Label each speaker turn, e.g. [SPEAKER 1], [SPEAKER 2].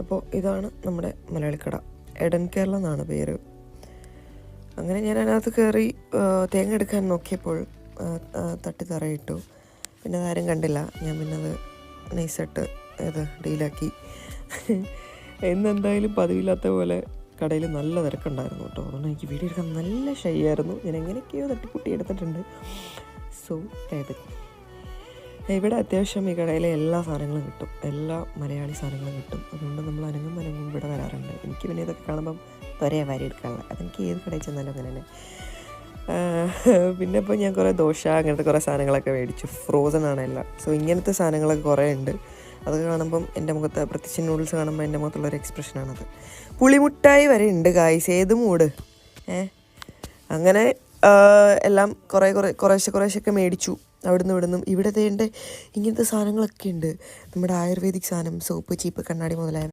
[SPEAKER 1] അപ്പോൾ ഇതാണ് നമ്മുടെ മലയാളിക്കട. എഡൻ കേരള എന്നാണ് പേര്. അങ്ങനെ ഞാൻ അതിനകത്ത് കയറി തേങ്ങ എടുക്കാൻ നോക്കിയപ്പോൾ തട്ടി തറയിട്ടു. പിന്നെ അതാരും കണ്ടില്ല. ഞാൻ പിന്നെ അത് നൈസായിട്ട് ഡീലാക്കി. എന്നെന്തായാലും പതിവില്ലാത്ത പോലെ കടയിൽ നല്ല തിരക്കുണ്ടായിരുന്നു കേട്ടോ. അതുകൊണ്ട് എനിക്ക് വീഡിയോ എടുക്കാൻ നല്ല ഷൈ ആയിരുന്നു. ഞാൻ എങ്ങനെയൊക്കെയോ തട്ടിക്കുട്ടി എടുത്തിട്ടുണ്ട്. സോ ഇവിടെ അത്യാവശ്യം ഈ കടയിലെ എല്ലാ സാധനങ്ങളും കിട്ടും, എല്ലാ മലയാളി സാധനങ്ങളും കിട്ടും. അതുകൊണ്ട് നമ്മൾ അനങ്ങും ഇവിടെ വരാറുണ്ട്. എനിക്ക് പിന്നെ ഇതൊക്കെ കാണുമ്പം ത്വരയെ വാരി എടുക്കാനുള്ള, അതെനിക്ക് ഏത് കടയിൽ ചെന്നാലും അങ്ങനെ തന്നെ. പിന്നെ ഇപ്പോൾ ഞാൻ കുറേ ദോശ അങ്ങനത്തെ കുറേ സാധനങ്ങളൊക്കെ മേടിച്ചു. ഫ്രോസൺ ആണ് എല്ലാം. സോ ഇങ്ങനത്തെ സാധനങ്ങളൊക്കെ കുറേ ഉണ്ട്. അത് കാണുമ്പം എൻ്റെ മുഖത്ത്, പ്രത്യേകിച്ച് നൂഡിൽസ് കാണുമ്പോൾ എൻ്റെ മുഖത്തുള്ളൊരു എക്സ്പ്രഷനാണത്. പുളിമുട്ടായി വരെ ഉണ്ട് ഗായ്സ്, ഏത് മൂഡ്. അങ്ങനെ എല്ലാം കുറേശ്ശൊക്കെ മേടിച്ചു അവിടുന്നും. ഇവിടെ തേണ്ട ഇങ്ങനത്തെ സാധനങ്ങളൊക്കെ ഉണ്ട്. നമ്മുടെ ആയുർവേദിക് സാധനം, സോപ്പ്, ചീപ്പ്, കണ്ണാടി മുതലായ